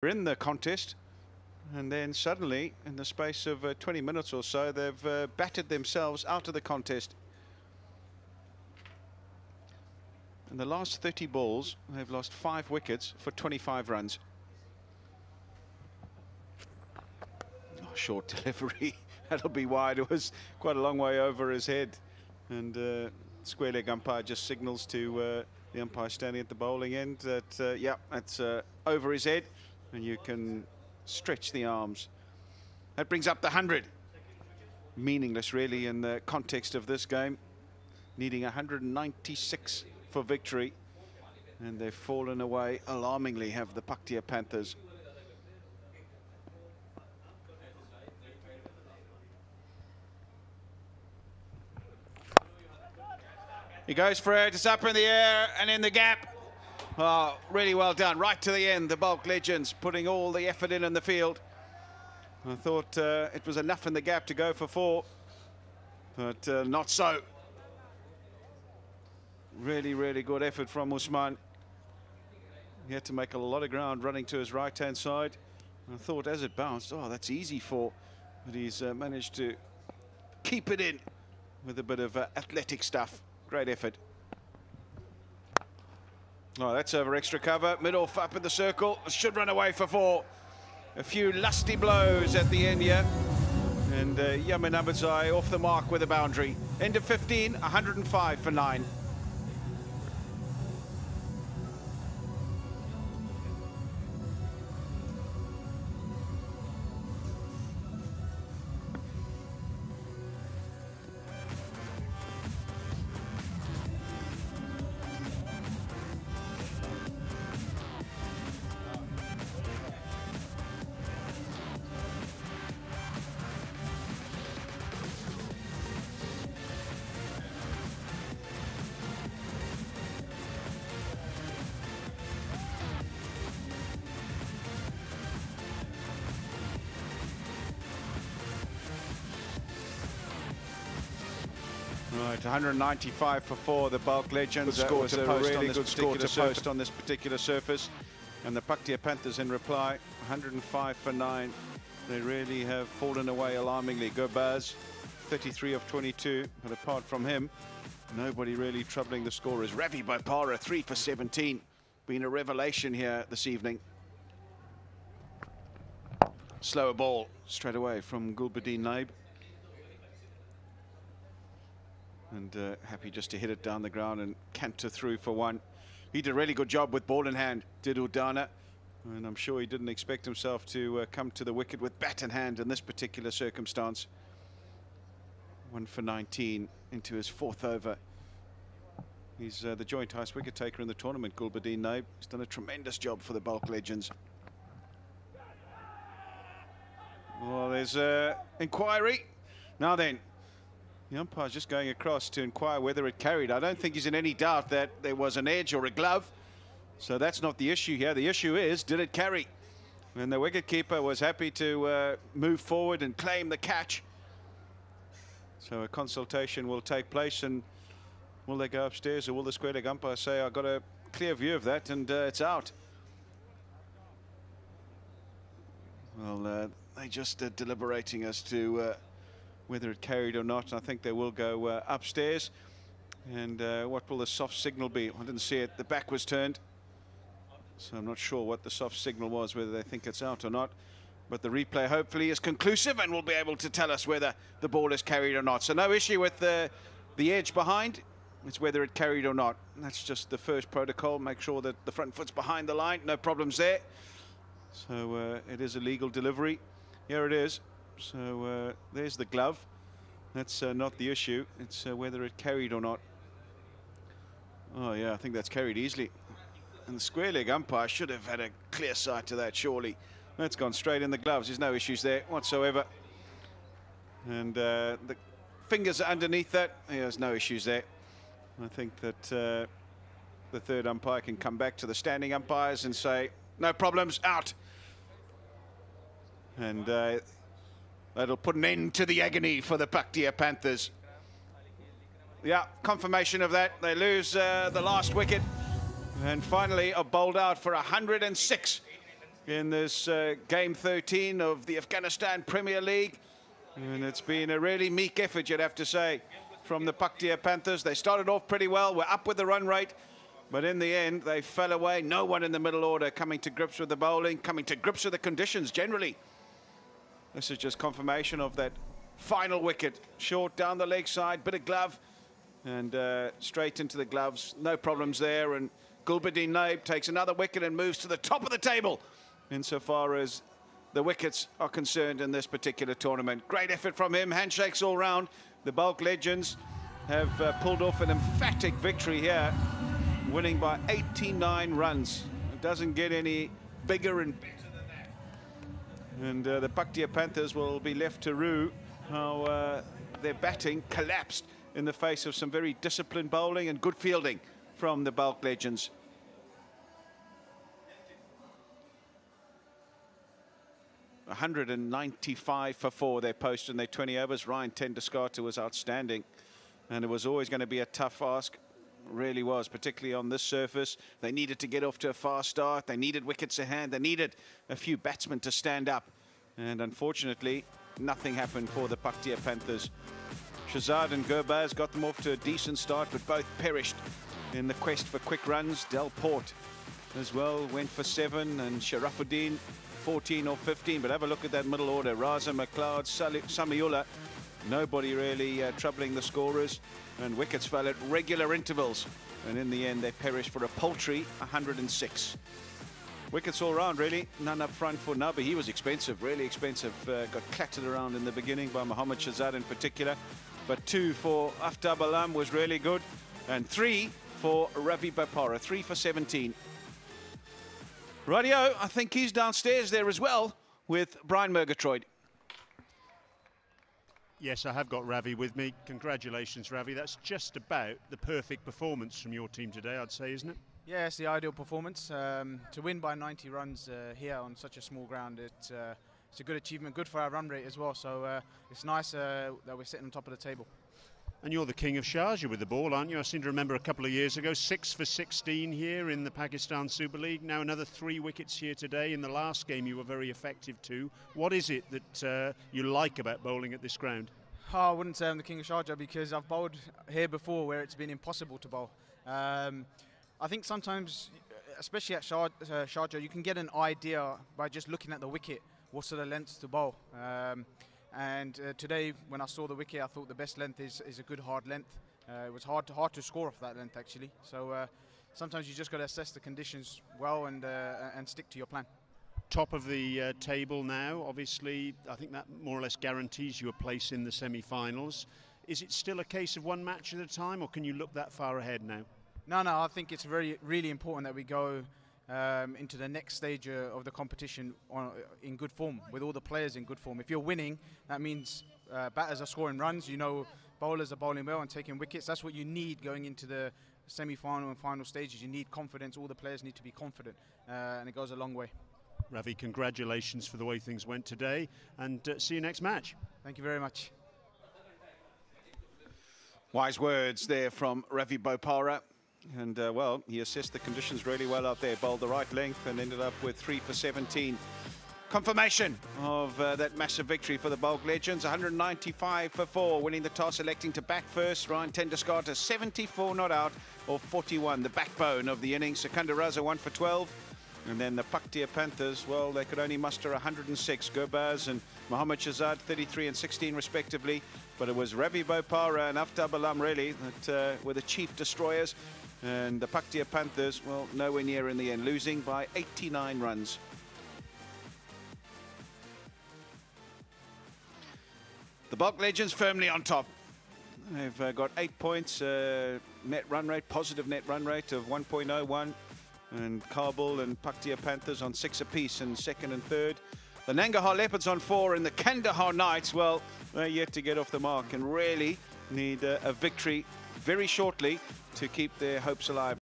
in the contest, and then suddenly, in the space of 20 minutes or so, they've battered themselves out of the contest. In the last 30 balls, they've lost 5 wickets for 25 runs. Oh, short delivery. That'll be wide. It was quite a long way over his head. And square leg umpire just signals to the umpire standing at the bowling end that, yeah, that's over his head. And you can stretch the arms. That brings up the 100. Meaningless, really, in the context of this game. Needing 196 for victory. And they've fallen away alarmingly, have the Paktia Panthers. He goes for it, it's up in the air and in the gap. Oh, really well done, right to the end. The Balkh legends putting all the effort in the field. I thought it was enough in the gap to go for 4, but not so. Really, really good effort from Usman. He had to make a lot of ground running to his right-hand side. I thought as it bounced, oh, that's easy for, but he's managed to keep it in with a bit of athletic stuff. Great effort. Oh, that's over extra cover. Mid-off up in the circle. Should run away for 4. A few lusty blows at the end here. And Yamin Ahmedzai off the mark with a boundary. End of 15, 105 for 9. Right, 195 for 4. The Balkh legends. That was a really good score to post on this particular surface. And the Paktia Panthers in reply, 105 for 9. They really have fallen away alarmingly. Gobaz, 33 of 22, but apart from him, nobody really troubling the scorers. Ravi Bopara, 3 for 17. Been a revelation here this evening. Slower ball straight away from Gulbuddin Naib. And happy just to hit it down the ground and canter through for 1. He did a really good job with ball in hand, did Udana. And I'm sure he didn't expect himself to come to the wicket with bat in hand in this particular circumstance. 1 for 19 into his 4th over. He's the joint highest wicket taker in the tournament, Gulbuddin Naib. He's done a tremendous job for the Balkh legends. Well, there's inquiry. Now then. The umpire's just going across to inquire whether it carried. I don't think he's in any doubt that there was an edge or a glove. So that's not the issue here. The issue is, did it carry? And the wicketkeeper was happy to move forward and claim the catch. So a consultation will take place, and will they go upstairs, or will the square leg umpire say, I've got a clear view of that and it's out? Well, they just deliberating as to whether it carried or not. I think they will go upstairs. And what will the soft signal be? I didn't see it. The back was turned. So I'm not sure what the soft signal was, whether they think it's out or not. But the replay hopefully is conclusive and will be able to tell us whether the ball is carried or not. So no issue with the edge behind. It's whether it carried or not. And that's just the first protocol. Make sure that the front foot's behind the line. No problems there. So it is a legal delivery. Here it is. So there's the glove. That's not the issue. It's whether it carried or not. Oh, yeah, I think that's carried easily. And the square leg umpire should have had a clear sight to that, surely. That's gone straight in the gloves. There's no issues there whatsoever. And the fingers are underneath that. Yeah, there's no issues there. I think that the third umpire can come back to the standing umpires and say, no problems, out. And that'll put an end to the agony for the Paktia Panthers. Yeah, confirmation of that. They lose the last wicket and finally are bowled out for 106 in this game 13 of the Afghanistan Premier League. And it's been a really meek effort, you'd have to say, from the Paktia Panthers. They started off pretty well, were up with the run rate, but in the end, they fell away. No one in the middle order coming to grips with the bowling, coming to grips with the conditions generally. This is just confirmation of that final wicket. Short down the leg side, bit of glove, and straight into the gloves. No problems there, and Gulbuddin Naib takes another wicket and moves to the top of the table insofar as the wickets are concerned in this particular tournament. Great effort from him, handshakes all round. The Balkh legends have pulled off an emphatic victory here, winning by 89 runs. It doesn't get any bigger and better than that. And the Paktia Panthers will be left to rue how their batting collapsed in the face of some very disciplined bowling and good fielding from the Balkh legends. $195 for 4 they posted in their 20 overs. Ryan Tenduskarter was outstanding, and it was always going to be a tough ask. Really was, particularly on this surface. They needed to get off to a fast start. They needed wickets ahead. They needed a few batsmen to stand up, and unfortunately nothing happened for the Paktia Panthers. Shahzad and Gurbaz got them off to a decent start, but both perished in the quest for quick runs. Delport as well went for 7, and Sharafuddin 14 or 15, but have a look at that middle order. Raza, McLeod, Samiullah, nobody really troubling the scorers, and wickets fell at regular intervals, and in the end they perished for a paltry 106. Wickets all round really, none up front for Nabi. He was expensive, really expensive. Got clattered around in the beginning by Mohammad Shahzad in particular, but 2 for Aftab Alam was really good, and 3 for Ravi Bopara, 3 for 17. Radio, I think he's downstairs there as well with Brian Murgatroyd. Yes, I have got Ravi with me. Congratulations, Ravi. That's just about the perfect performance from your team today, I'd say, isn't it? Yeah, it's the ideal performance. To win by 90 runs here on such a small ground, it's a good achievement, good for our run rate as well. So it's nice that we're sitting on top of the table. And you're the king of Sharjah with the ball, aren't you? I seem to remember a couple of years ago, 6 for 16 here in the Pakistan Super League. Now another 3 wickets here today. In the last game you were very effective too. What is it that you like about bowling at this ground? Oh, I wouldn't say I'm the king of Sharjah, because I've bowled here before where it's been impossible to bowl. I think sometimes, especially at Sharjah, you can get an idea by just looking at the wicket, what sort of lengths to bowl. And today, when I saw the wicket, I thought the best length is a good hard length. It was hard to score off that length, actually. So sometimes you just got to assess the conditions well and stick to your plan. Top of the table now, obviously. I think that more or less guarantees you a place in the semi-finals. Is it still a case of one match at a time, or can you look that far ahead now? No, I think it's really important that we go into the next stage of the competition in good form, with all the players in good form. If you're winning, that means batters are scoring runs, you know, bowlers are bowling well and taking wickets. That's what you need going into the semi-final and final stages. You need confidence. All the players need to be confident, and it goes a long way. Ravi, congratulations for the way things went today, and see you next match. Thank you very much. Wise words there from Ravi Bopara. And, well, he assessed the conditions really well out there, bowled the right length and ended up with 3 for 17. Confirmation of that massive victory for the Balkh legends. 195 for 4, winning the toss, electing to back first. Ryan Tenduskarter, 74 not out, or 41, the backbone of the innings. Sekundar Raza, 1 for 12. And then the Paktia Panthers, well, they could only muster 106. Gurbaz and Mohammad Shahzad, 33 and 16 respectively. But it was Ravi Bopara and Aftab Alam, really, that were the chief destroyers. And the Paktia Panthers, well, nowhere near in the end, losing by 89 runs. The Balkh legends firmly on top. They've got 8 points, net run rate, positive net run rate of 1.01. And Kabul and Paktia Panthers on 6 apiece in second and third. The Nangarhar Leopards on 4, and the Kandahar Knights, well, they're yet to get off the mark and really need a victory very shortly to keep their hopes alive.